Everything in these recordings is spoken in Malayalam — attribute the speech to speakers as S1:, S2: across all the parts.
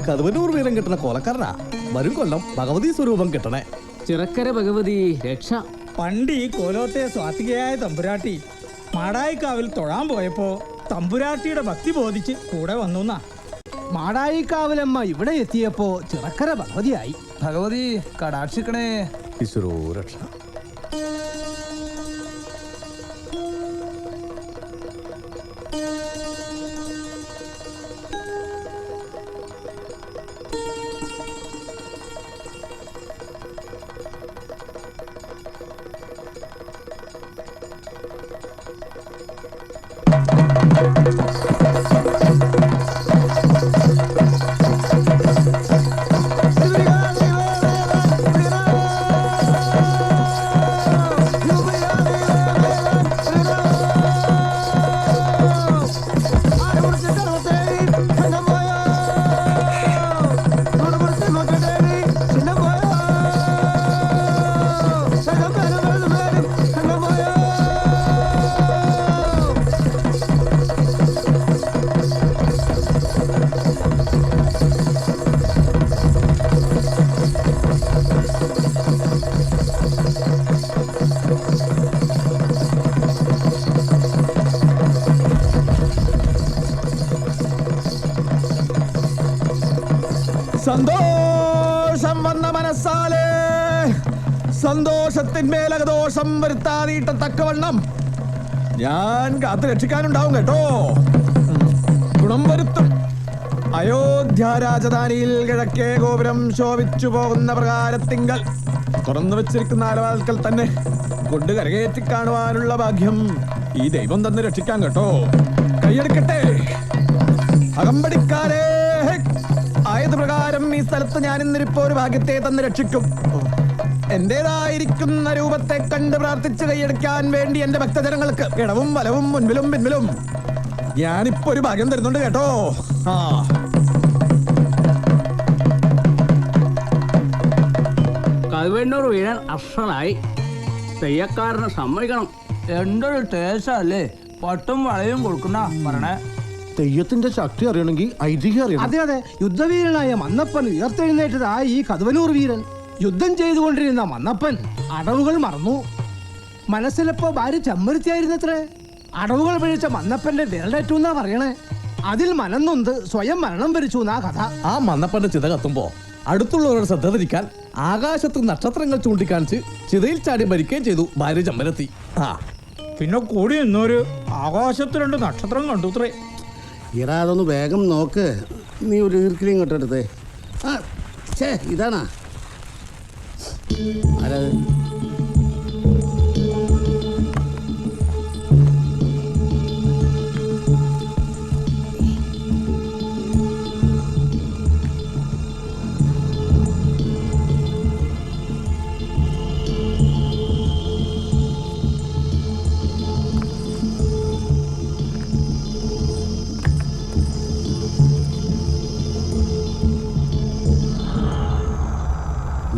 S1: കതുവന്നൂർ വീരം കിട്ടണ കോലക്കാരനാ. വരും കൊല്ലം ഭഗവതി സ്വരൂപം കിട്ടണേ.
S2: ചിറക്കര ഭഗവതി രക്ഷ.
S3: പണ്ട് ഈ കോലോത്തെ സ്വാതികയായ തമ്പുരാട്ടി മാടായിക്കാവിൽ തൊഴാൻ പോയപ്പോ തമ്പുരാട്ടിയുടെ ഭക്തി ബോധിച്ച് കൂടെ വന്നുന്നാ.
S4: മാടായിക്കാവിലമ്മ ഇവിടെ എത്തിയപ്പോ ചിറക്കര ഭഗവതിയായി.
S5: ഭഗവതി കടാക്ഷിക്കണേ.
S1: ഈശ്വരോ രക്ഷ. സന്തോഷം വന്ന മനസ്സാലേ സന്തോഷത്തിന്മേലകദോഷം വരുത്താതിട്ട തക്കവണ്ണം ഞാൻ കാത്തു രക്ഷിക്കാനുണ്ടാവും കേട്ടോ. ഗുണം വരുത്തും. അയോധ്യ രാജധാനിയിൽ കിഴക്കേ ഗോപുരം ശോഭിച്ചു പോകുന്ന പ്രകാരത്തിങ്കൽ തുറന്നു വെച്ചിരിക്കുന്ന ആലവാൽക്കൽ തന്നെ കൊണ്ട് കരകയറ്റി കാണുവാനുള്ള ഭാഗ്യം ഈ ദൈവം തന്നെ രക്ഷിക്കാൻ കേട്ടോ. കൈയെടുക്കട്ടെ അകമ്പടിക്കാരേ. ആയത് പ്രകാരം ഈ സ്ഥലത്ത് ഞാൻ ഇന്നിരിപ്പോ ഒരു ഭാഗ്യത്തെ തന്നെ രക്ഷിക്കും. എന്റേതായിരിക്കുന്ന രൂപത്തെ കണ്ട് പ്രാർത്ഥിച്ച് കൈയെടുക്കാൻ വേണ്ടി എന്റെ ഭക്തജനങ്ങൾക്ക് ഇടവും വലവും മുൻപിലും പിൻപിലും ഞാനിപ്പോ ഒരു ഭാഗ്യം തരുന്നുണ്ട് കേട്ടോ.
S2: കതുവന്നൂർ വീരൻ അർഷനായി. തെയ്യക്കാരനെ സമ്മതിക്കണം.
S5: എന്തൊരു ടേസ്റ്റല്ലേ. പട്ടും വളയും കൊടുക്കുന്ന പറഞ്ഞേ.
S4: തെയ്യത്തിന്റെ ശക്തി അറിയണമെങ്കിൽ ഐതിഹ്യം അറിയണം. അതെ അതെ, യുദ്ധവീരനായ മന്നപ്പൻ ഉയർത്തെഴുന്നേറ്റതാ ഈ കതുവന്നൂർ വീരൻ. യുദ്ധം ചെയ്തുകൊണ്ടിരുന്ന മന്നപ്പൻ അടവുകൾ മറന്നു. മനസ്സിലപ്പോ ഭാര്യ ചമ്മരുത്തിയായിരുന്നത്രേ. അടവുകൾ പിഴിച്ച മന്നപ്പന്റെ വിരലേറ്റു എന്നാ പറയണേ. അതിൽ മനന്നൊന്ത് സ്വയം മരണം വരിച്ചു എന്നാ കഥ.
S1: ആ മന്നപ്പന്റെ ചിത കത്തുമ്പോ അടുത്തുള്ളവരുടെ ശ്രദ്ധ തിരിക്കാൻ ആകാശത്ത് നക്ഷത്രങ്ങൾ ചൂണ്ടിക്കാണിച്ച് ചിതയിൽ ചാടി മരിക്കുകയും ചെയ്തു ഭാര്യ ചമ്മരത്തി.
S3: പിന്നെ കൂടി നിന്നൊരു ആകാശത്ത് 2 നക്ഷത്രം കണ്ടുത്രേ.
S6: ഇടാ അതൊന്ന് വേഗം നോക്ക്. നീ ഒരു ഈർക്കിലും ഇങ്ങോട്ടെടുത്തേ. ഇതാണാ ആരാത്?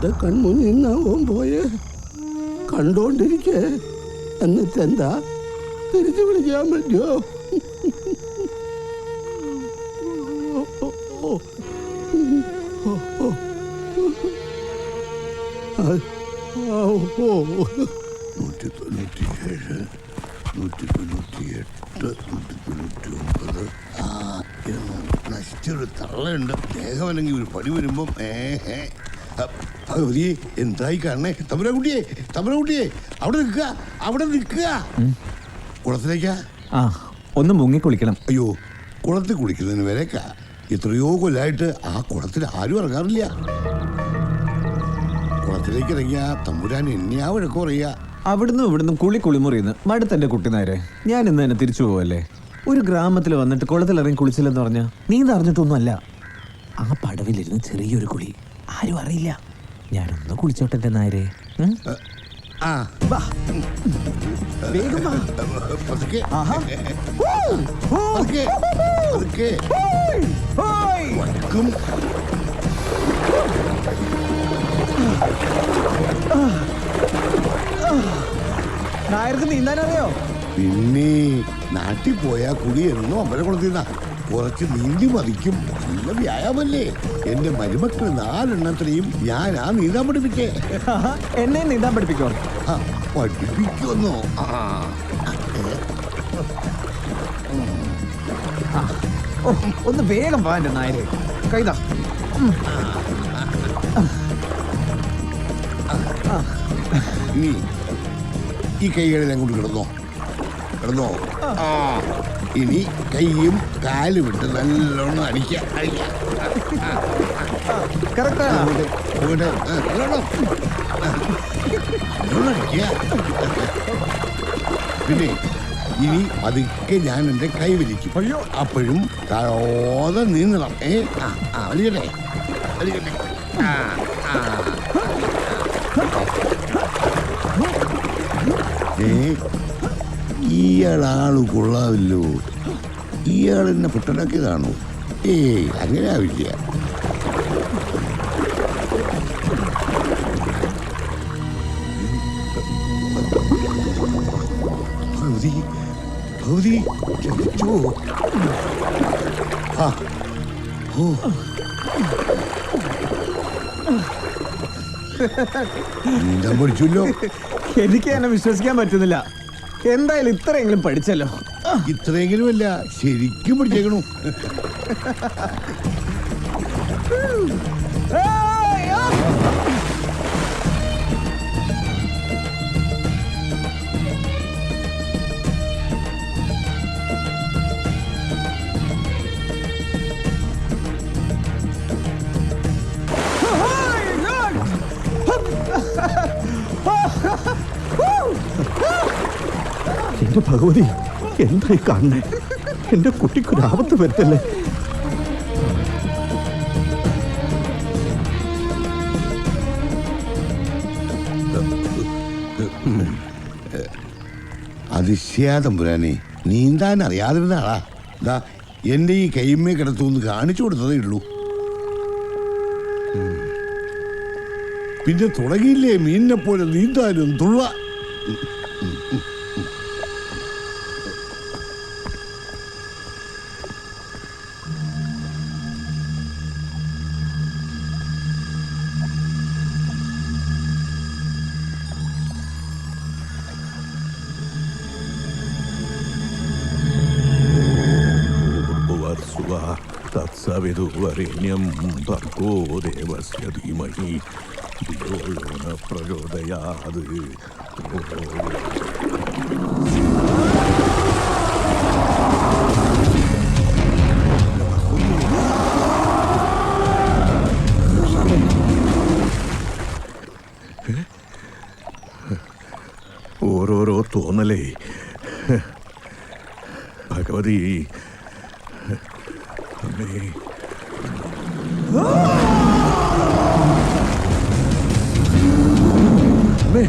S6: എന്റെ കൺമുന്നിൽ നിന്നാവും പോയെ കണ്ടോണ്ടിരിക്കേ. എന്നിട്ടെന്താ തിരിച്ചു വിളിക്കാൻ പറ്റുമോ?
S7: നശിച്ചൊരു തള്ളയുണ്ട്. ദേഹമല്ലെങ്കിൽ ഒരു പടി വരുമ്പം ഭഗവതിയെ എന്തായി കാണണേ? തമ്പുരാക്കുട്ടിയെ അവിടെ നിൽക്കുക. കുളത്തിലേക്കാ?
S8: ഒന്ന് മുങ്ങിക്കുളിക്കണം.
S7: അയ്യോ, കുളത്തിൽ കുളിക്കുന്നതിന് വരെക്കാ. എത്രയോ കൊല്ലായിട്ട് ആ കുളത്തിൽ ആരും ഇറങ്ങാറില്ല. കുളത്തിലേക്ക് ഇറങ്ങിയ തമ്പുരാൻ എന്നെയാ വഴക്ക് പറയുക.
S8: അവിടുന്ന് ഇവിടുന്ന് കുളിമുറിയുന്നു മടുത്തെന്റെ കുട്ടിനാരെ. ഞാൻ ഇന്ന് തന്നെ തിരിച്ചു പോവല്ലേ? ഒരു ഗ്രാമത്തിൽ വന്നിട്ട് കുളത്തിലിറങ്ങി കുളിച്ചില്ലെന്ന് പറഞ്ഞാൽ നീന്ത അറിഞ്ഞിട്ടൊന്നുമല്ല. ആ പടവിലിരുന്ന് ചെറിയൊരു കുളി, ആരും അറിയില്ല. ഞാനൊന്ന് കുളിച്ചോട്ടെ എന്റെ നായരെ. വേഗം വാ. ആഹാ. നായർക്ക് നീന്താനറിയോ?
S7: പിന്നെ നാട്ടിൽ പോയാ കുടി എന്നോ അമ്പലക്കുളത്തിന്നാ കുറച്ച് നീന്തി മതിക്കും. നല്ല വ്യായാമല്ലേ. എന്റെ മരുമക്കൾ 4 എണ്ണത്തിനെയും ഞാനാ നീന്താൻ പഠിപ്പിച്ചേ.
S8: എന്നെ നീന്താൻ പഠിപ്പിക്കോ?
S7: പഠിപ്പിക്കുമെന്നോ?
S8: ഒന്ന് വേഗം വാ എന്റെ നായരെ. കൈതാ.
S7: ഇനി ഈ കൈകളിൽ അങ്ങോട്ട് കിടന്നോ. ഇനി കൈയും കാലും ഇട്ട് നല്ലോണം അടിക്കാം. പിന്നെ ഇനി പതുക്കെ ഞാൻ എൻ്റെ കൈ വലിക്കും. അപ്പോഴും താഴോതെ നീന്തണം. വലിക്കട്ടെ. ഇയാളാള് കൊള്ളാവില്ലോ. ഇയാൾ എന്നെ പൊട്ടനാക്കിയതാണോ? അങ്ങനെ ആവില്ല. ഭഗവതി ചതിച്ചോ? നീന്താൻ പഠിച്ചല്ലോ.
S8: എനിക്ക് എന്നെ വിശ്വസിക്കാൻ പറ്റുന്നില്ല. എന്തായാലും ഇത്രയെങ്കിലും പഠിച്ചല്ലോ.
S7: ഇത്രയെങ്കിലും അല്ല, ശരിക്കും പഠിച്ചേക്കണു.
S6: എന്റെ ഭഗവതി, എന്തായി കാണണേ? എന്റെ കുട്ടിക്കൊരാപത്ത് വരുത്തല്ലേ?
S7: അതിശയാതമ്പുരാനെ, നീന്താൻ അറിയാതിരുന്ന ആളാ. ദാ എന്റെ ഈ കൈമേ കിടത്തുനിന്ന് കാണിച്ചു കൊടുത്തതേ ഉള്ളൂ. പിന്നെ തുടങ്ങിയില്ലേ മീനിനെ പോലെ നീന്താനും തുള്ള.
S9: തത്സവിതുവരേണ്യം ഭർഗോ ദേവസ്യ ധീമഹി ധിയോ യോ ന പ്രചോദയാത്. ഓരോരോ തോന്നലേ. ഭഗവതി അമ്മേ. അമ്മേ.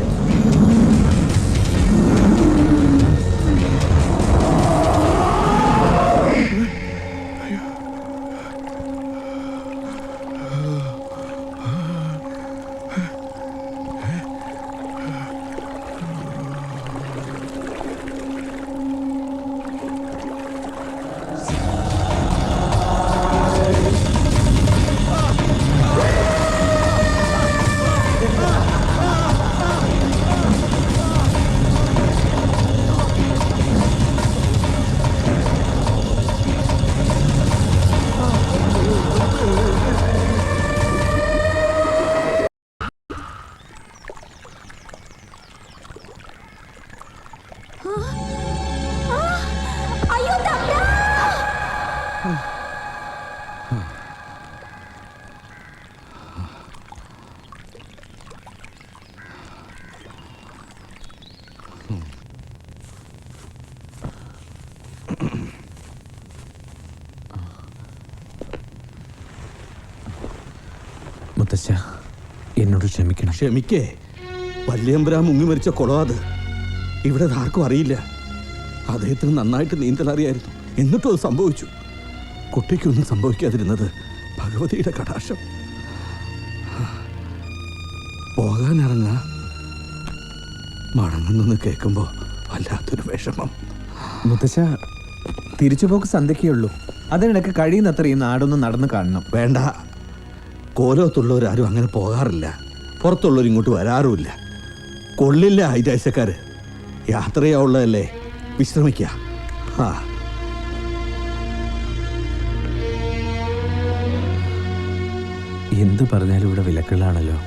S8: മുത്തശ്ശ, എന്നോട് ക്ഷമിക്കണം.
S6: ക്ഷമിക്കേ. വല്യമ്പരാൻ മുങ്ങി മരിച്ച കുളം അത്. ഇവിടെ ആർക്കും അറിയില്ല. അദ്ദേഹത്തിന് നന്നായിട്ട് നീന്തൽ അറിയായിരുന്നു. എന്നിട്ടും അത് സംഭവിച്ചു. കുട്ടിക്കൊന്നും സംഭവിക്കാതിരുന്നത് ഭഗവതിയുടെ കടാക്ഷം. പോകാനിറങ്ങ മടങ്ങുന്നെന്ന് കേൾക്കുമ്പോൾ വല്ലാത്തൊരു വിഷമം.
S8: മുത്തശ്ശ, തിരിച്ചുപോക്ക് സന്ധ്യയ്ക്കേ അതിനിടയ്ക്ക് കഴിയുന്നത്ര ഈ നാടൊന്ന് നടന്നു കാണണം.
S6: വേണ്ട. കോലോത്തുള്ളവരാരും അങ്ങനെ പോകാറില്ല. പുറത്തുള്ളവർ ഇങ്ങോട്ട് വരാറുമില്ല. കൊള്ളില്ല ഹൈജാഴ്ചക്കാര്. യാത്രയാവുള്ളതല്ലേ, വിശ്രമിക്കുക.
S8: എന്ത് പറഞ്ഞാലും ഇവിടെ വിലക്കുകളാണല്ലോ.